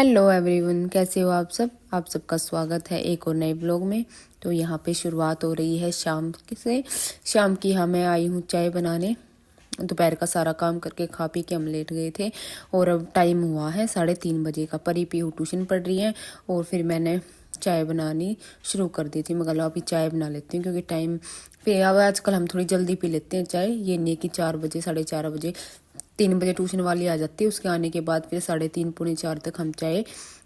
Hello everyone, कैसे हो आप सब। आप सबका स्वागत है एक और नए ब्लॉग में। तो यहाँ पे शुरुआत हो रही है शाम की। हाँ, मैं आई हूँ चाय बनाने। दोपहर का सारा काम करके खा पी के हम लेट गए थे और अब टाइम हुआ है 3:30 बजे का। परी पीहू ट्यूशन पढ़ रही है और फिर मैंने चाय बनानी शुरू कर दी थी। मगर अभी चाय बना लेती हूँ क्योंकि टाइम पे अब आजकल हम थोड़ी जल्दी पी लेते हैं चाय। ये नहीं कि 4 बजे 4:30 बजे 3 बजे ट्यूशन वाली आ जाती है, उसके आने के बाद फिर 3:30 पौने 4 तक हम चाय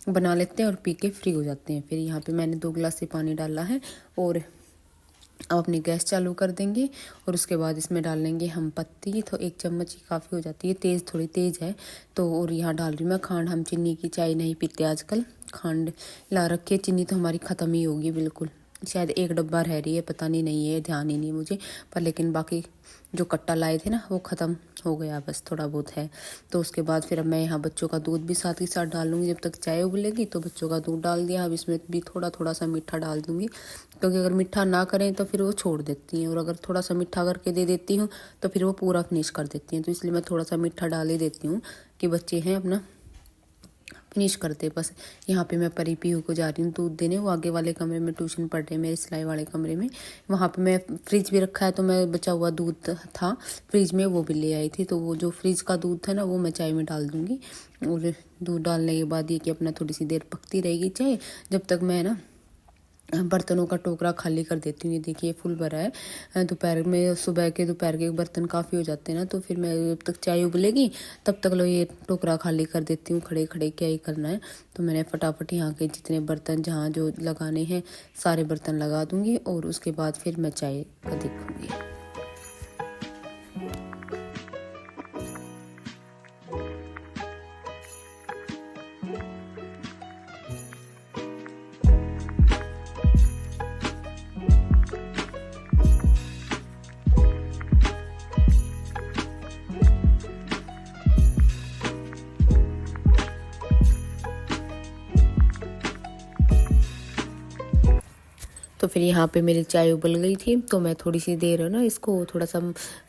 बना लेते हैं और पी के फ्री हो जाते हैं। फिर यहाँ पे मैंने 2 गिलास से पानी डाला है और अब अपनी गैस चालू कर देंगे और उसके बाद इसमें डाल लेंगे हम पत्ती। तो 1 चम्मच ही काफ़ी हो जाती है, थोड़ी तेज़ है तो। और यहाँ डाल रही मैं खांड। हम चीनी की चाय नहीं पीते आजकल, खांड ला रखी है। चीनी तो हमारी ख़त्म ही होगी बिल्कुल, शायद 1 डब्बा रह रही है, पता नहीं है, ध्यान ही नहीं मुझे। पर लेकिन बाकी जो कट्टा लाए थे ना वो ख़त्म हो गया, बस थोड़ा बहुत है। तो उसके बाद फिर अब मैं यहाँ बच्चों का दूध भी साथ ही साथ डाल लूँगी। जब तक चाय उबलेगी तो बच्चों का दूध डाल दिया। अब इसमें भी थोड़ा थोड़ा सा मीठा डाल दूँगी, क्योंकि अगर मीठा ना करें तो फिर वो छोड़ देती हैं, और अगर थोड़ा सा मीठा करके दे देती हूँ तो फिर वो पूरा फिनिश कर देती हैं। तो इसलिए मैं थोड़ा सा मीठा डाल ही देती हूँ कि बच्चे हैं अपना फिनिश करते। बस यहाँ पे मैं परी पीहू को जा रही हूँ दूध देने। वो आगे वाले कमरे में ट्यूशन पढ़ रहे हैं, मेरे सिलाई वाले कमरे में। वहाँ पे मैं फ्रिज भी रखा है तो मैं बचा हुआ दूध था फ्रिज में, वो भी ले आई थी। तो वो जो फ्रिज का दूध था ना वो मैं चाय में डाल दूँगी। और दूध डालने के बाद ये कि अपना थोड़ी सी देर पकती रहेगी चाय, जब तक मैं ना बर्तनों का टोकरा खाली कर देती हूँ। ये देखिए फुल भरा है। दोपहर के बर्तन काफ़ी हो जाते हैं ना, तो फिर मैं जब तक चाय उबलेगी तब तक लो ये टोकरा खाली कर देती हूँ। खड़े खड़े क्या ही करना है। तो मैंने फटाफट यहाँ के जितने बर्तन जहाँ जो लगाने हैं सारे बर्तन लगा दूँगी और उसके बाद फिर मैं चाय का देखूँगी। तो फिर यहाँ पे मेरी चाय उबल गई थी, तो मैं थोड़ी सी देर है ना इसको थोड़ा सा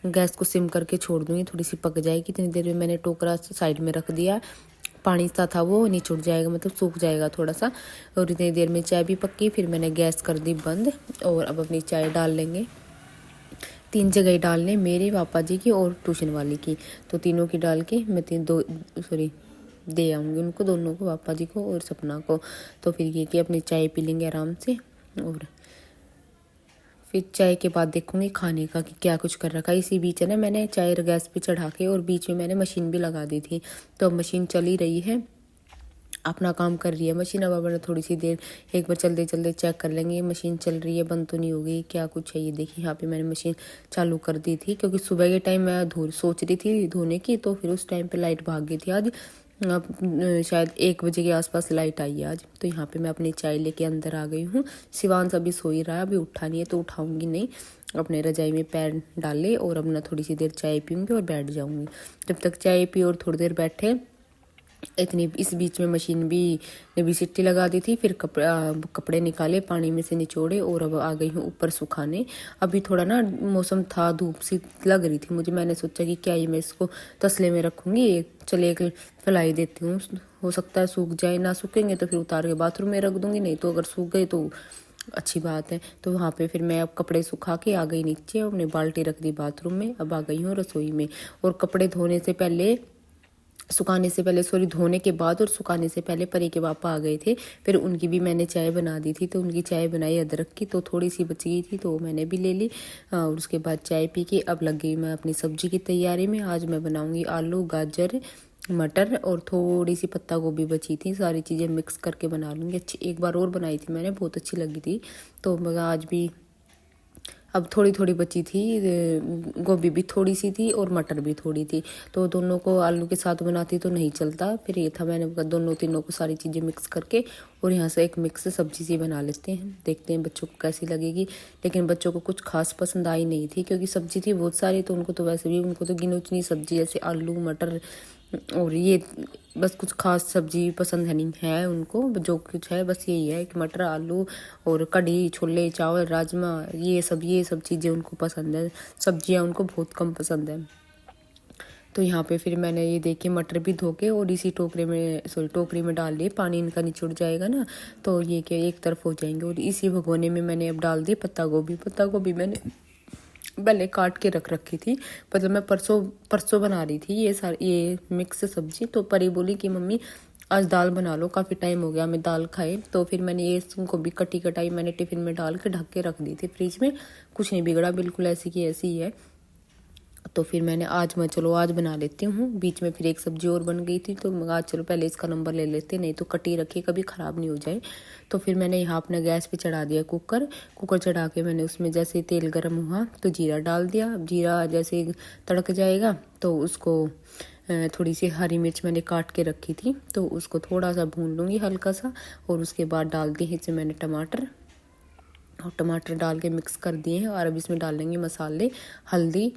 गैस को सिम करके छोड़ दूँगी, थोड़ी सी पक जाएगी। इतनी देर में मैंने टोकरा साइड में रख दिया। पानी सा था वो नहीं छूट जाएगा, मतलब सूख जाएगा थोड़ा सा। और इतनी देर में चाय भी पक्की। फिर मैंने गैस कर दी बंद और अब अपनी चाय डाल लेंगे। 3 जगह डालने, मेरे पापा जी की और ट्यूशन वाली की। तो तीनों की डाल के मैं दे आऊँगी उनको, दोनों को, पापा जी को और सपना को। तो फिर ये कि अपनी चाय पी लेंगे आराम से और फिर चाय के बाद देखूंगी खाने का कि क्या कुछ कर रखा है। इसी बीच है ना मैंने चाय गैस पे चढ़ा के और बीच में मैंने मशीन भी लगा दी थी। तो अब मशीन चल ही रही है, अपना काम कर रही है मशीन। अब अपना थोड़ी सी देर एक बार चलते चलते चेक कर लेंगे मशीन चल रही है, बंद तो नहीं हो गई, क्या कुछ है। ये देखिए यहाँ पे मैंने मशीन चालू कर दी थी, क्योंकि सुबह के टाइम मैं सोच रही थी धोने की, तो फिर उस टाइम पे लाइट भाग गई थी आज। अब शायद 1 बजे के आसपास लाइट आई है आज। तो यहाँ पे मैं अपनी चाय लेके अंदर आ गई हूँ। शिवांश अभी सो ही रहा है, अभी उठा नहीं है तो उठाऊंगी नहीं। अपने रजाई में पैर डाले और अपना थोड़ी सी देर चाय पीऊँगी और बैठ जाऊँगी। जब तक चाय पी और थोड़ी देर बैठे, इस बीच में मशीन भी ने भी सिट्टी लगा दी थी। फिर कपड़े निकाले पानी में से निचोड़े और अब आ गई हूँ ऊपर सुखाने। अभी थोड़ा ना मौसम था, धूप सी लग रही थी मुझे। मैंने सोचा कि क्या ही मैं इसको तसले में रखूँगी, चले एक फैलाई देती हूँ, हो सकता है सूख जाए। ना सूखेंगे तो फिर उतार के बाथरूम में रख दूँगी, नहीं तो अगर सूख गए तो अच्छी बात है। तो वहाँ पे फिर मैं अब कपड़े सुखा के आ गई नीचे, अपने बाल्टी रख दी बाथरूम में। अब आ गई हूँ रसोई में। और कपड़े धोने से पहले धोने के बाद और सुखाने से पहले परी के पापा आ गए थे। फिर उनकी भी मैंने चाय बना दी थी, तो उनकी चाय बनाई अदरक की, तो थोड़ी सी बच गई थी तो मैंने भी ले ली। और उसके बाद चाय पी के अब लग गई मैं अपनी सब्जी की तैयारी में। आज मैं बनाऊंगी आलू, गाजर, मटर और थोड़ी सी पत्ता गोभी बची थी। सारी चीज़ें मिक्स करके बना लूँगी। अच्छी एक बार और बनाई थी मैंने, बहुत अच्छी लगी थी। तो मगर आज भी अब थोड़ी थोड़ी बची थी, गोभी भी थोड़ी सी थी और मटर भी थोड़ी थी। तो दोनों को आलू के साथ बनाती तो नहीं चलता, फिर ये था मैंने दोनों तीनों को सारी चीज़ें मिक्स करके और यहाँ से एक मिक्स सब्जी सी बना लेते हैं। देखते हैं बच्चों को कैसी लगेगी। लेकिन बच्चों को कुछ खास पसंद आई नहीं थी, क्योंकि सब्जी थी बहुत सारी। तो उनको तो वैसे भी उनको तो गिनो चुनी सब्जी जैसे आलू, मटर और ये बस कुछ खास सब्जी पसंद है नहीं है उनको। जो कुछ है बस यही है कि मटर, आलू और कढ़ी, छोले, चावल, राजमा, ये सब चीज़ें उनको पसंद है। सब्जियां उनको बहुत कम पसंद है। तो यहाँ पे फिर मैंने ये देखिए मटर भी धो के और इसी टोकरी में डाल दिए, पानी इनका निचुड़ जाएगा ना तो ये क्या एक तरफ हो जाएंगे। और इसी भगोने में मैंने अब डाल दी पत्ता गोभी मैंने पहले काट के रख रखी थी, मतलब मैं परसों बना रही थी ये मिक्स सब्जी। तो परी बोली कि मम्मी आज दाल बना लो, काफ़ी टाइम हो गया हमें दाल खाए। तो फिर मैंने ये उनको भी कटाई मैंने टिफ़िन में डाल के ढक के रख दी थी फ्रिज में, कुछ नहीं बिगड़ा, बिल्कुल ऐसी की ऐसी ही है। तो फिर मैंने आज बना लेती हूँ। बीच में फिर एक सब्जी और बन गई थी तो मैं आज चलो पहले इसका नंबर ले लेते, नहीं तो कटी रखी कभी ख़राब नहीं हो जाए। तो फिर मैंने यहाँ अपना गैस पे चढ़ा दिया कुकर चढ़ा के मैंने उसमें जैसे तेल गर्म हुआ तो जीरा डाल दिया। अब जीरा जैसे तड़क जाएगा तो उसको थोड़ी सी हरी मिर्च मैंने काट के रखी थी तो उसको थोड़ा सा भून लूँगी हल्का सा, और उसके बाद डाल दिए इसमें मैंने टमाटर डाल के मिक्स कर दिए हैं। और अब इसमें डाल लेंगे मसाले, हल्दी,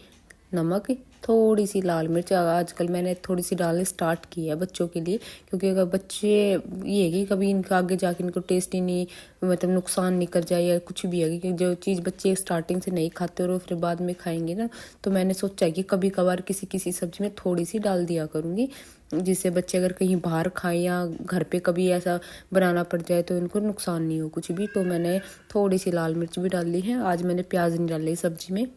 नमक, थोड़ी सी लाल मिर्च। आजकल मैंने थोड़ी सी डालने स्टार्ट की है बच्चों के लिए, क्योंकि अगर बच्चे ये है कि कभी इनका आगे जाके इनको टेस्ट ही नहीं, मतलब नुकसान नहीं कर जाए या कुछ भी है कि जो चीज़ बच्चे स्टार्टिंग से नहीं खाते और फिर बाद में खाएंगे ना, तो मैंने सोचा है कि कभी कभार किसी सब्जी में थोड़ी सी डाल दिया करूँगी, जिससे बच्चे अगर कहीं बाहर खाएं या घर पे कभी ऐसा बनाना पड़ जाए तो इनको नुकसान नहीं हो कुछ भी। तो मैंने थोड़ी सी लाल मिर्च भी डाल ली है। आज मैंने प्याज नहीं डाली सब्जी में,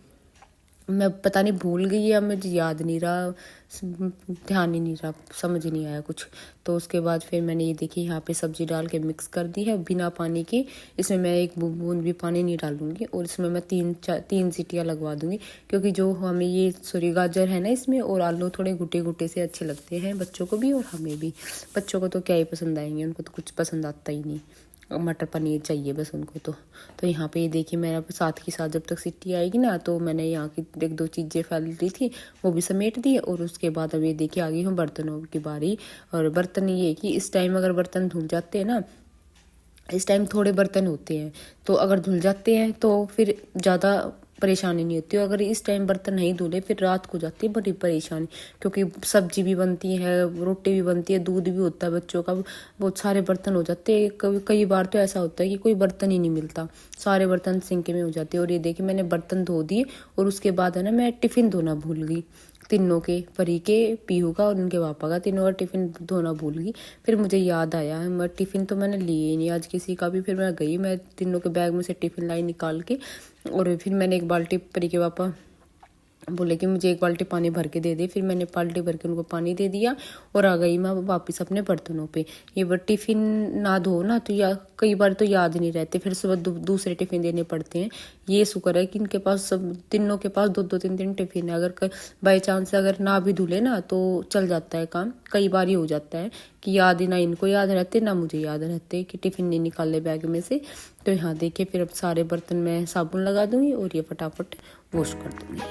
मैं पता नहीं भूल गई या मुझे याद नहीं रहा, ध्यान ही नहीं रहा, समझ नहीं आया कुछ। तो उसके बाद फिर मैंने ये देखी यहाँ पे सब्जी डाल के मिक्स कर दी है बिना पानी के। इसमें मैं एक बूंद भी पानी नहीं डालूंगी और इसमें मैं तीन सीटियाँ लगवा दूंगी, क्योंकि जो हमें ये गाजर है ना इसमें और आलू थोड़े घुटे से अच्छे लगते हैं बच्चों को भी और हमें भी। बच्चों को तो क्या ही पसंद आएंगे, उनको तो कुछ पसंद आता ही नहीं, मटर पनीर चाहिए बस उनको। तो यहाँ पे ये देखिए मेरा साथ के साथ जब तक सीटी आएगी ना तो मैंने यहाँ की एक दो चीज़ें फैल रही थी वो भी समेट दी। और उसके बाद अब ये देखिए आ गई हूँ बर्तनों की बारी। और बर्तन ये कि इस टाइम अगर बर्तन धुल जाते हैं ना, इस टाइम थोड़े बर्तन होते हैं तो अगर धुल जाते हैं तो फिर ज़्यादा परेशानी नहीं होती। अगर इस टाइम बर्तन नहीं धुले फिर रात को जाती है बड़ी परेशानी, क्योंकि सब्जी भी बनती है, रोटी भी बनती है, दूध भी होता है बच्चों का, बहुत सारे बर्तन हो जाते हैं। कई बार तो ऐसा होता है कि कोई बर्तन ही नहीं मिलता, सारे बर्तन सिंक में हो जाते हैं। और ये देखिए मैंने बर्तन धो दिए और उसके बाद है ना मैं टिफ़िन धोना भूल गई, तीनों के, परी के, पीहू का और उनके पापा का, तीनों का टिफ़िन धोना भूल गई। फिर मुझे याद आया मैं टिफ़िन तो मैंने लिए ही नहीं आज किसी का भी। फिर मैं गई, मैं तीनों के बैग में से टिफ़िन लाई निकाल के, और फिर मैंने एक बाल्टी, परी के पापा बोले कि मुझे एक बाल्टी पानी भर के दे दे, फिर मैंने बाल्टी भर के उनको पानी दे दिया और आ गई मैं वापस अपने बर्तनों पे। ये बार टिफ़िन ना धो ना तो या कई बार तो याद नहीं रहते, फिर सुबह दूसरे टिफ़िन देने पड़ते हैं। ये शुक्र है कि इनके पास सब तीनों के पास दो तीन टिफ़िन है, अगर बाई चांस अगर ना भी धुले ना तो चल जाता है काम। कई बार ये हो जाता है कि याद ही ना इनको याद रहते ना मुझे याद रहते कि टिफ़िन नहीं निकाले बैग में से। तो यहाँ देखिए फिर अब सारे बर्तन में साबुन लगा दूंगी और ये फटाफट वॉश कर दूंगी।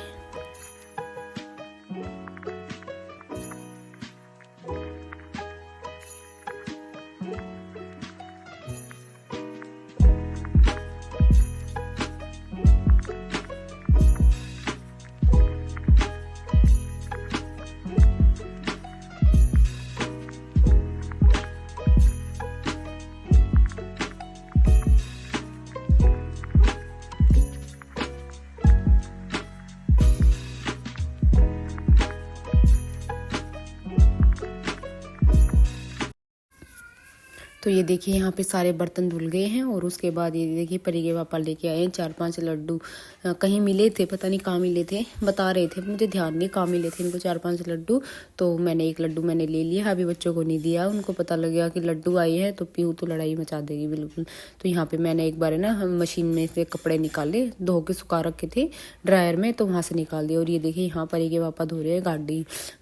तो ये देखिए यहाँ पे सारे बर्तन धुल गए हैं। और उसके बाद ये देखिए परी के पापा लेके आए हैं 4-5 लड्डू, कहीं मिले थे, पता नहीं कहाँ मिले थे, बता रहे थे, मुझे ध्यान नहीं कहाँ मिले थे इनको 4-5 लड्डू। तो मैंने एक लड्डू मैंने ले लिया, अभी बच्चों को नहीं दिया, उनको पता लग गया कि लड्डू आए हैं तो पीहू तो लड़ाई मचा देगी बिल्कुल। तो यहाँ पे मैंने एक बार ना मशीन में से कपड़े निकाले, धो के सुखा रखे थे ड्रायर में, तो वहाँ से निकाल दिए। और ये देखिए यहाँ परी के पापा धो रहे हैं,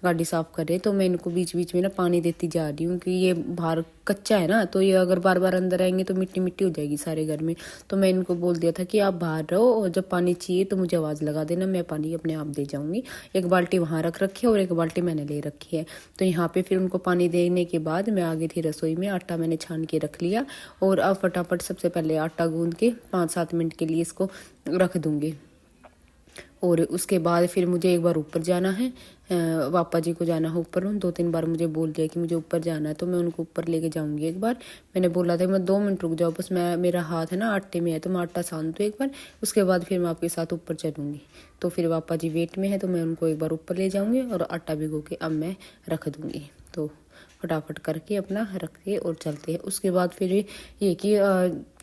गाड़ी साफ कर रहे हैं। तो मैं इनको बीच बीच में ना पानी देती जा रही हूँ कि ये बाहर कच्चा है ना, तो ये अगर बार बार अंदर आएंगे तो मिट्टी मिट्टी हो जाएगी सारे घर में। तो मैं इनको बोल दिया था कि आप बाहर रहो और जब पानी चाहिए तो मुझे आवाज़ लगा देना, मैं पानी अपने आप दे जाऊंगी। एक बाल्टी वहाँ रख रखी है और एक बाल्टी मैंने ले रखी है। तो यहाँ पे फिर उनको पानी देने के बाद मैं आ गई थी रसोई में, आटा मैंने छान के रख लिया और अब फटाफट सबसे पहले आटा गूंद के 5-7 मिनट के लिए इसको रख दूंगी। और उसके बाद फिर मुझे एक बार ऊपर जाना है, पापा जी को जाना है ऊपर। 2-3 बार मुझे बोल दिया कि मुझे ऊपर जाना है, तो मैं उनको ऊपर लेके जाऊंगी एक बार। मैंने बोला था मैं 2 मिनट रुक जाओ बस, मैं मेरा हाथ है ना आटे में है, तो मैं आटा सान दूँ एक बार, उसके बाद फिर मैं आपके साथ ऊपर चलूँगी। तो फिर पापा जी वेट में है, तो मैं उनको एक बार ऊपर ले जाऊँगी और आटा भिगो के अब मैं रख दूँगी। तो फटाफट करके अपना रख के और चलते हैं। उसके बाद फिर ये कि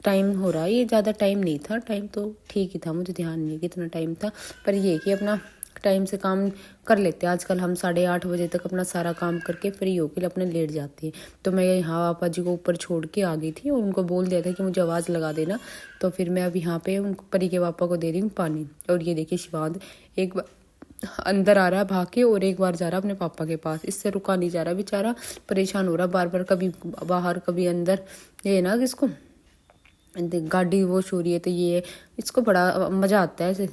टाइम हो रहा है, ये ज़्यादा टाइम नहीं था, टाइम तो ठीक ही था, मुझे ध्यान नहीं कितना टाइम था, पर ये कि अपना टाइम से काम कर लेते हैं। आजकल हम 8:30 बजे तक अपना सारा काम करके फ्री होकर अपने लेट जाते हैं। तो मैं यहाँ पापा जी को ऊपर छोड़ के आ गई थी और उनको बोल दिया था कि मुझे आवाज़ लगा देना। तो फिर मैं अब यहाँ पे उनको परी के पापा को दे रही हूँ पानी। और ये देखिए शिवांत एक बार अंदर आ रहा है भाग के और एक बार जा रहा है अपने पापा के पास, इससे रुका नहीं जा रहा, बेचारा परेशान हो रहा बार बार, कभी बाहर कभी अंदर। ये ना किसको गाड़ी वॉश हो रही है, तो ये इसको बड़ा मज़ा आता है ऐसे।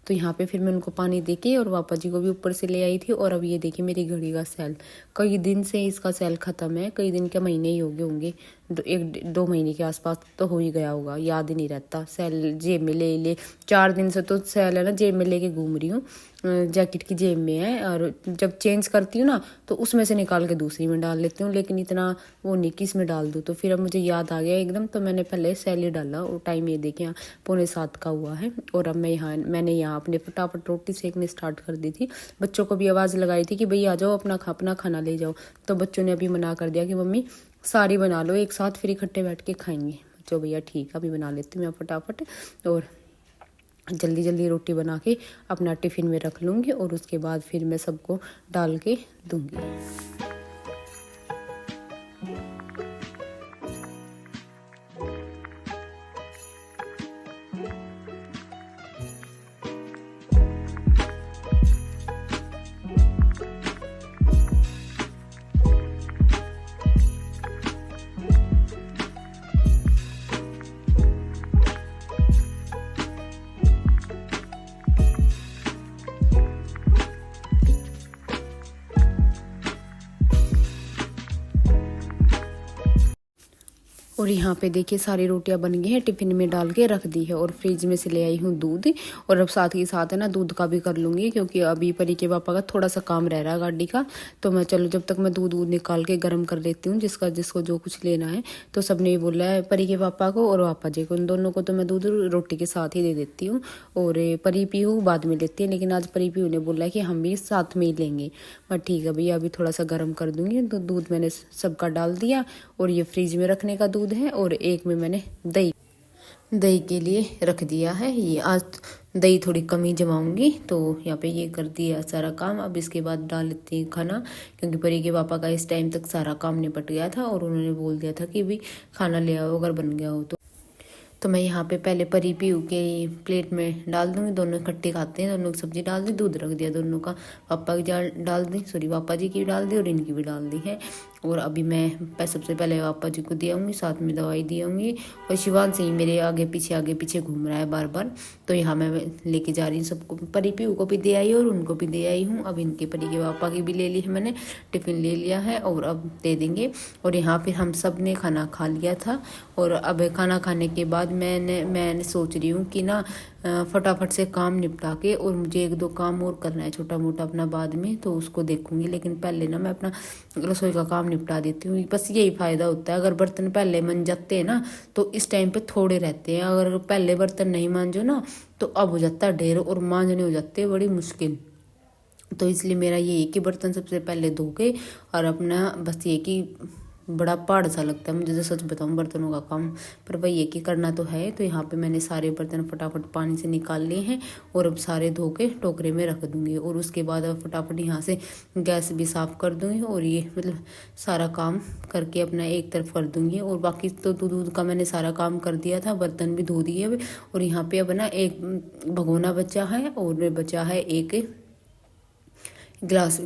तो यहाँ पे फिर मैं उनको पानी देके और पापा जी को भी ऊपर से ले आई थी। और अब ये देखिए मेरी घड़ी का सेल, कई दिन से इसका सेल ख़त्म है, कई दिन के महीने ही हो गए होंगे, 1-2 महीने के आसपास तो हो ही गया होगा, याद ही नहीं रहता। सेल जेब में ले 4 दिन से तो सेल है ना जेब में लेके घूम रही हूँ, जैकेट की जेब में है। और जब चेंज करती हूँ ना तो उसमें से निकाल के दूसरी में डाल लेती हूँ, लेकिन इतना वो नहीं कि इसमें डाल दूँ। तो फिर अब मुझे याद आ गया एकदम, तो मैंने पहले सेल ही डाला। और टाइम ये देखिए 6:45 का हुआ है। और अब मैंने यहाँ अपने फटाफट रोटी सेकने स्टार्ट कर दी थी। बच्चों को भी आवाज़ लगाई थी कि भाई आ जाओ अपना खाना ले जाओ। तो बच्चों ने अभी मना कर दिया कि मम्मी सारी बना लो एक साथ, फिर इकट्ठे बैठ के खाएंगे। बच्चों भैया ठीक है अभी बना लेती हूँ मैं फटाफट, और जल्दी जल्दी रोटी बना के अपना टिफ़िन में रख लूँगी और उसके बाद फिर मैं सबको डाल के दूँगी। और यहाँ पे देखिए सारी रोटियां बन गई हैं, टिफिन में डाल के रख दी है। और फ्रिज में से ले आई हूँ दूध, और अब साथ ही साथ है ना दूध का भी कर लूँगी, क्योंकि अभी परी के पापा का थोड़ा सा काम रह रहा है गाड़ी का। तो मैं चलो जब तक मैं दूध निकाल के गर्म कर लेती हूँ, जिसको जो कुछ लेना है। तो सबने ही बोला है परी के पापा को और पापा जी को, उन दोनों को तो मैं दूध रोटी के साथ ही दे देती हूँ। और परी पीहू बाद में लेती है, लेकिन आज परी पीहू ने बोला है कि हम भी साथ में ही लेंगे। मैं ठीक है भैया अभी थोड़ा सा गर्म कर दूँगी। तो दूध मैंने सबका डाल दिया, और ये फ्रिज में रखने का दूध है, और एक में मैंने दही के लिए रख दिया है। ये आज दही थोड़ी कम ही जमाऊंगी, तो यहाँ पे ये कर दिया सारा काम। अब इसके बाद डाल लेती हूँ खाना, क्योंकि परी के पापा का इस टाइम तक सारा काम निपट गया था, और उन्होंने बोल दिया था कि भी खाना ले आओ अगर बन गया हो तो मैं यहाँ पे पहले परी पीहू के प्लेट में डाल दूँगी, दोनों इकट्ठे खाते हैं। दोनों की सब्जी डाल दी, दूध रख दिया दोनों का, पापा की डाल दी, सॉरी पापा जी की भी डाल दी और इनकी भी डाल दी है। और अभी मैं सबसे पहले पापा जी को दे आऊँगी, साथ में दवाई दे आऊँगी। और शिवान सिंह मेरे आगे पीछे घूम रहा है बार बार, तो यहाँ मैं लेके जा रही हूँ सबको। परी पीहू को भी दे आई और उनको भी दे आई हूँ। अब इनके परी के पापा की भी ले ली है मैंने, टिफ़िन ले लिया है और अब दे देंगे। और यहाँ फिर हम सब ने खाना खा लिया था, और अब खाना खाने के बाद मैंने सोच रही हूँ कि ना फटाफट से काम निपटा के, और मुझे 1-2 काम और करना है छोटा मोटा अपना बाद में, तो उसको देखूंगी। लेकिन पहले ना मैं अपना रसोई का काम निपटा देती हूँ। बस यही फ़ायदा होता है, अगर बर्तन पहले मंज जाते हैं ना तो इस टाइम पे थोड़े रहते हैं, अगर पहले बर्तन नहीं मांजो ना तो अब हो जाता है ढेर, और मांजने हो जाते हैं बड़ी मुश्किल। तो इसलिए मेरा ये है कि बर्तन सबसे पहले धो के, और अपना बस ये कि बड़ा पहाड़ सा लगता है मुझे, तो सच बताऊँ बर्तनों का काम, पर वही है कि करना तो है। तो यहाँ पे मैंने सारे बर्तन फटाफट पानी से निकाल लिए हैं, और अब सारे धो के टोकरे में रख दूँगी। और उसके बाद अब फटाफट यहाँ से गैस भी साफ़ कर दूँगी, और ये मतलब सारा काम करके अपना एक तरफ कर दूँगी। और बाकी तो दूध का मैंने सारा काम कर दिया था, बर्तन भी धो दिए। और यहाँ पर अब ना एक भगोना बचा है, और बचा है एक गिलास,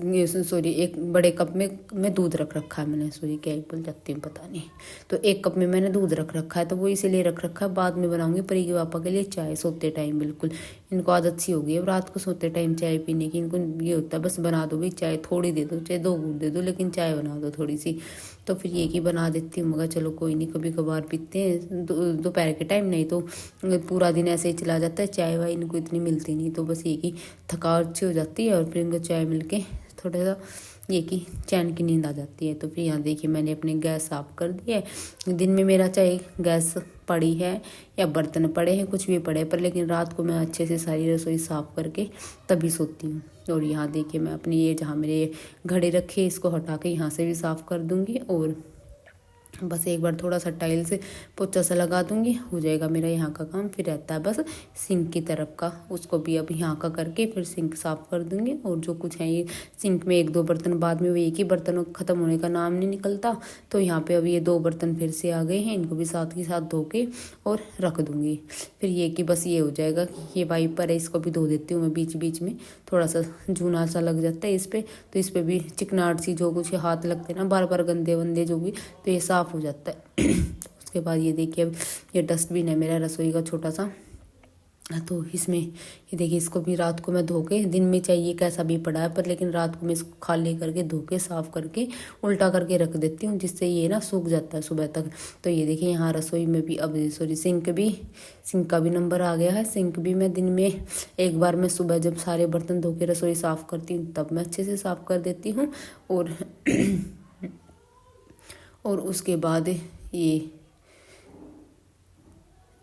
सॉरी एक बड़े कप में दूध रख रखा है मैंने, सॉरी क्या ही बोल जाती हूँ पता नहीं। तो एक कप में मैंने दूध रख रखा है, तो वो इसीलिए रख रखा है, बाद में बनाऊंगी परी के पापा के लिए चाय सोते टाइम बिल्कुल। इनको आदत सी हो गई है रात को सोते टाइम चाय पीने की। इनको ये होता है बस बना दो भाई चाय, थोड़ी दे दो, चाहे 2 घूंट दे दो, लेकिन चाय बना दो थोड़ी सी। तो फिर ये कि बना देती हूँ, मगर चलो कोई नहीं, कभी कभार पीते हैं दोपहर के टाइम, नहीं तो पूरा दिन ऐसे ही चला जाता है। चाय वाय इनको इतनी मिलती नहीं, तो बस ये कि थकावट सी हो जाती है और फिर इनको चाय मिल के थोड़ा सा ये कि चैन की नींद आ जाती है। तो फिर यहाँ देखिए मैंने अपनी गैस साफ़ कर दी है। दिन में मेरा चाहे गैस पड़ी है या बर्तन पड़े हैं, कुछ भी पड़े पर, लेकिन रात को मैं अच्छे से सारी रसोई साफ़ करके तभी सोती हूँ। और यहाँ देखिए मैं अपनी ये जहाँ मेरे घड़े रखे इसको हटा के यहाँ से भी साफ़ कर दूँगी, और बस एक बार थोड़ा सा टाइल से पोछा सा लगा दूंगी, हो जाएगा मेरा यहाँ का काम। फिर रहता है बस सिंक की तरफ का, उसको भी अब यहाँ का करके फिर सिंक साफ़ कर दूंगी। और जो कुछ है ये सिंक में 1-2 बर्तन बाद में, वो एक ही बर्तन ख़त्म होने का नाम नहीं निकलता, तो यहाँ पे अब ये 2 बर्तन फिर से आ गए हैं, इनको भी साथ के साथ धो के और रख दूँगी। फिर ये कि बस ये हो जाएगा कि ये वाइपर है, इसको भी धो देती हूँ मैं बीच बीच में, थोड़ा सा जूना सा लग जाता है इस पर, तो इस पर भी चिकनाहट सी जो कुछ हाथ लगते हैं ना बार बार गंदे वंदे जो भी, तो ये साफ़ हो जाता है। उसके बाद ये देखिए अब ये डस्टबिन है मेरा रसोई का छोटा सा, तो इसमें ये देखिए इसको भी रात को मैं धो के, दिन में चाहिए कैसा भी पड़ा है पर, लेकिन रात को मैं इसको खाली करके धो के साफ़ करके उल्टा करके रख देती हूँ, जिससे ये ना सूख जाता है सुबह तक। तो ये देखिए यहाँ रसोई में भी अब सिंक का भी नंबर आ गया है। सिंक भी मैं दिन में एक बार, मैं सुबह जब सारे बर्तन धो के रसोई साफ़ करती हूँ तब मैं अच्छे से साफ़ कर देती हूँ, और उसके बाद ये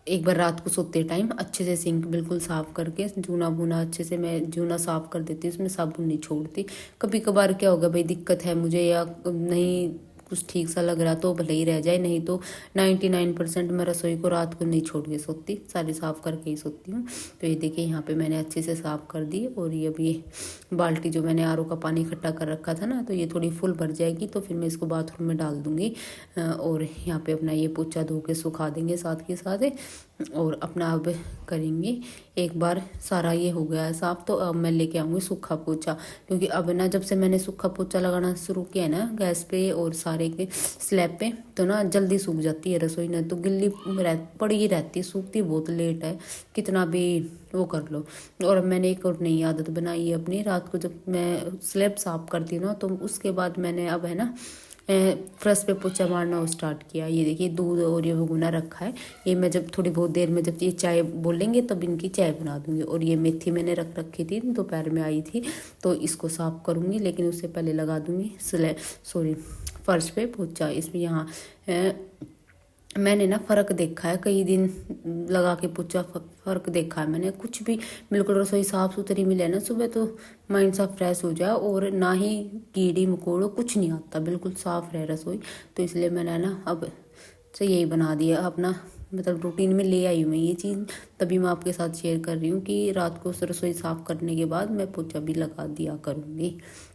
एक बार रात को सोते टाइम अच्छे से सिंक बिल्कुल साफ़ करके जूना बूना अच्छे से मैं जूना साफ़ कर देती हूँ, उसमें साबुन नहीं छोड़ती। कभी कभार क्या होगा भाई दिक्कत है मुझे या नहीं कुछ ठीक सा लग रहा तो भले ही रह जाए, नहीं तो 99% मैं रसोई को रात को नहीं छोड़ के सोती, सारी साफ़ करके ही सोती हूँ। तो ये देखिए यहाँ पे मैंने अच्छे से साफ़ कर दी। और ये अब ये बाल्टी जो मैंने आरओ का पानी इकट्ठा कर रखा था ना, तो ये थोड़ी फुल भर जाएगी तो फिर मैं इसको बाथरूम में डाल दूँगी। और यहाँ पे अपना ये पोछा धो के सुखा देंगे साथ के साथ, और अपना अब करेंगे एक बार सारा ये हो गया है साफ़, तो अब मैं लेके आऊँगी सूखा पोछा, क्योंकि अब ना जब से मैंने सूखा पोछा लगाना शुरू किया है ना गैस पे और सारे के स्लैब पे, तो ना जल्दी सूख जाती है रसोई, ना तो गिल्ली पड़ी ही रहती है, सूखती बहुत लेट है कितना भी वो कर लो। और मैंने एक और नई आदत बनाई है अपनी, रात को जब मैं स्लैब साफ़ करती हूँ ना, तो उसके बाद मैंने अब है ना फर्श पे पोछा मारना स्टार्ट किया। ये देखिए दूध और ये भगुना रखा है, ये मैं जब थोड़ी बहुत देर में जब ये चाय बोलेंगे तब इनकी चाय बना दूंगी। और ये मेथी मैंने रख रखी थी, दोपहर में आई थी, तो इसको साफ़ करूंगी, लेकिन उससे पहले लगा दूंगी फर्श पे पोछा। इसमें यहाँ मैंने ना फ़र्क देखा है, कई दिन लगा के पोछा फ़र्क देखा है मैंने, कुछ भी बिल्कुल रसोई साफ़ सुथरी मिले ना सुबह तो माइंड सा फ्रेश हो जाए, और ना ही कीड़ी मकोड़ो कुछ नहीं आता, बिल्कुल साफ़ रहे रसोई। तो इसलिए मैंने ना अब से यही बना दिया अपना, मतलब रूटीन में ले आई हूँ मैं ये चीज़, तभी मैं आपके साथ शेयर कर रही हूँ कि रात को रसोई साफ़ करने के बाद मैं पोछा भी लगा दिया करूँगी।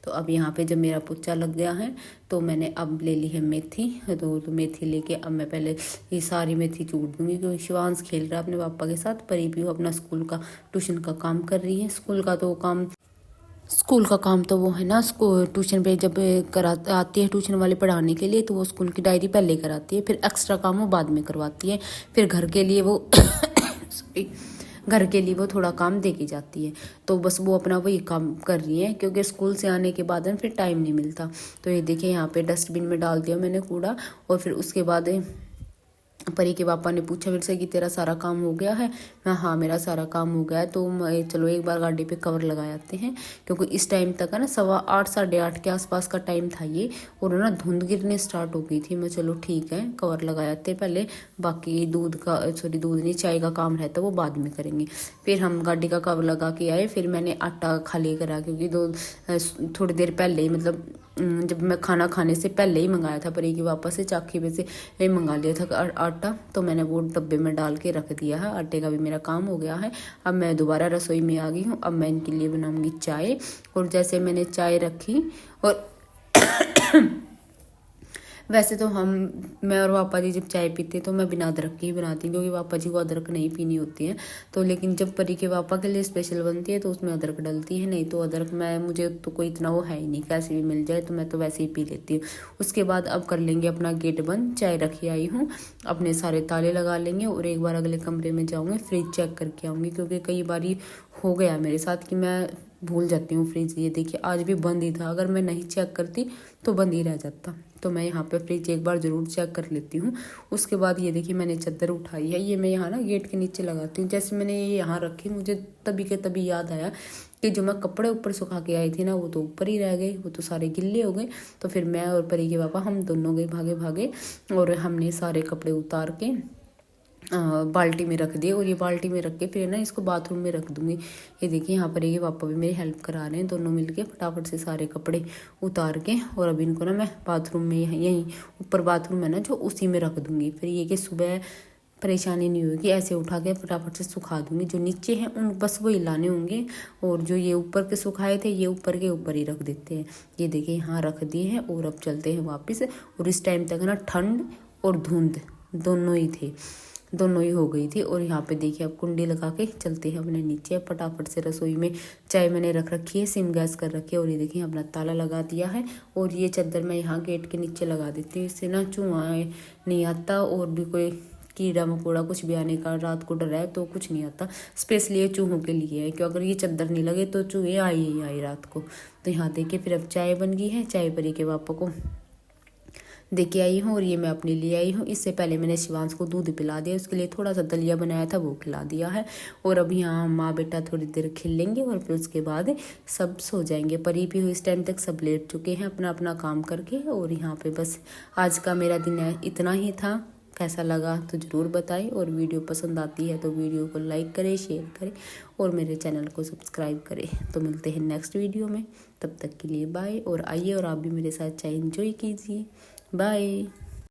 तो अब यहाँ पे जब मेरा पोछा लग गया है तो मैंने अब ले ली है मेथी, तो मेथी लेके अब मैं पहले ये सारी मेथी चूड़ दूँगी, क्योंकि शिवांश खेल रहा है अपने पापा के साथ, परी भी अपना स्कूल का ट्यूशन का काम कर रही है। स्कूल का काम तो वो है ना, ट्यूशन पे जब आती है ट्यूशन वाले पढ़ाने के लिए, तो वो स्कूल की डायरी पहले कराती है, फिर एक्स्ट्रा काम वो बाद में करवाती है, फिर घर के लिए वो घर के लिए वो थोड़ा काम दे के जाती है। तो बस वो अपना वही काम कर रही है, क्योंकि स्कूल से आने के बाद फिर टाइम नहीं मिलता। तो ये देखिए यहाँ पे डस्टबिन में डाल दिया मैंने कूड़ा, और फिर उसके बाद परी के पापा ने पूछा फिर से कि तेरा सारा काम हो गया है, मैं हाँ मेरा सारा काम हो गया है, तो चलो एक बार गाड़ी पे कवर लगा आते हैं, क्योंकि इस टाइम तक है ना 8:15 8:30 के आसपास का टाइम था ये, और ना धुंध गिरने स्टार्ट हो गई थी। मैं चलो ठीक है कवर लगा आते पहले, बाकी दूध नहीं चाय का काम रहता वो बाद में करेंगे। फिर हम गाड़ी का कवर लगा के आए, फिर मैंने आटा खाली करा, क्योंकि थोड़ी देर पहले ही, मतलब जब मैं खाना खाने से पहले ही मंगाया था परी की वापस से चाकी पे से मंगा लिया था आटा, तो मैंने वो डब्बे में डाल के रख दिया है। आटे का भी मेरा काम हो गया है। अब मैं दोबारा रसोई में आ गई हूँ। अब मैं इनके लिए बनाऊंगी चाय, और जैसे मैंने चाय रखी और वैसे तो मैं और पापा जी जब चाय पीते हैं तो मैं बिना अदरक की ही बनाती हूँ, क्योंकि पापा जी को अदरक नहीं पीनी होती है। तो लेकिन जब परी के पापा के लिए स्पेशल बनती है तो उसमें अदरक डलती है, नहीं तो अदरक मुझे तो कोई इतना वो है ही नहीं, कैसे भी मिल जाए तो मैं तो वैसे ही पी लेती हूँ। उसके बाद अब कर लेंगे अपना गेट बंद, चाय रखी आई हूँ, अपने सारे ताले लगा लेंगे और एक बार अगले कमरे में जाऊँगी, फ्रिज चेक करके आऊँगी, क्योंकि कई बार हो गया मेरे साथ कि मैं भूल जाती हूँ फ्रिज। ये देखिए आज भी बंद ही था, अगर मैं नहीं चेक करती तो बंद ही रह जाता। तो मैं यहाँ पे फ्रिज एक बार ज़रूर चेक कर लेती हूँ। उसके बाद ये देखिए मैंने चादर उठाई है, ये मैं यहाँ ना गेट के नीचे लगाती हूँ। जैसे मैंने ये यहाँ रखी, मुझे तभी के तभी याद आया कि जो मैं कपड़े ऊपर सुखा के आई थी ना, वो तो ऊपर ही रह गए, वो तो सारे गिल्ले हो गए। तो फिर मैं और परी के पापा हम दोनों गए भागे भागे और हमने सारे कपड़े उतार के बाल्टी में रख दिए। और ये बाल्टी में रख के फिर ना इसको बाथरूम में रख दूंगी। ये देखिए यहाँ पर ये पापा भी मेरी हेल्प करा रहे हैं, दोनों मिलके फटाफट से सारे कपड़े उतार के। और अब इनको ना मैं बाथरूम में यहीं ऊपर बाथरूम है ना जो, उसी में रख दूंगी। फिर ये कि सुबह परेशानी नहीं होगी, ऐसे उठा के फटाफट से सुखा दूंगी। जो नीचे हैं उन बस वो हिलाने होंगे, और जो ये ऊपर के सुखाए थे ये ऊपर के ऊपर ही रख देते हैं। ये देखिए यहाँ रख दिए हैं और अब चलते हैं वापस। और इस टाइम तक ना ठंड और धुंध दोनों ही हो गई थी। और यहाँ पे देखिए अब कुंडी लगा के चलते हैं अपने नीचे फटाफट से। रसोई में चाय मैंने रख रखी है, सिम गैस कर रखी है, और ये देखिए अपना ताला लगा दिया है। और ये चादर मैं यहाँ गेट के नीचे लगा देती हूँ, इससे ना चूहा नहीं आता, और भी कोई कीड़ा मकोड़ा कुछ भी आने का रात को डर है तो कुछ नहीं आता। स्पेशली ये चूहों के लिए है, क्योंकि अगर ये चादर नहीं लगे तो चूहे आए ही आए रात को। तो यहाँ देखिए फिर अब चाय बन गई है, चाय परी के पापा को दे के आई हूँ और ये मैं अपने लिए आई हूँ। इससे पहले मैंने शिवांश को दूध पिला दिया, उसके लिए थोड़ा सा दलिया बनाया था वो खिला दिया है। और अब यहाँ माँ बेटा थोड़ी देर खेल लेंगे और फिर उसके बाद सब सो जाएंगे। परी भी हुई इस टाइम तक सब लेट चुके हैं अपना अपना काम करके। और यहाँ पे बस आज का मेरा दिन इतना ही था। कैसा लगा तो ज़रूर बताएं, और वीडियो पसंद आती है तो वीडियो को लाइक करें, शेयर करें और मेरे चैनल को सब्सक्राइब करें। तो मिलते हैं नेक्स्ट वीडियो में, तब तक के लिए बाय। और आइए और आप भी मेरे साथ चाय एंजॉय कीजिए। बाय।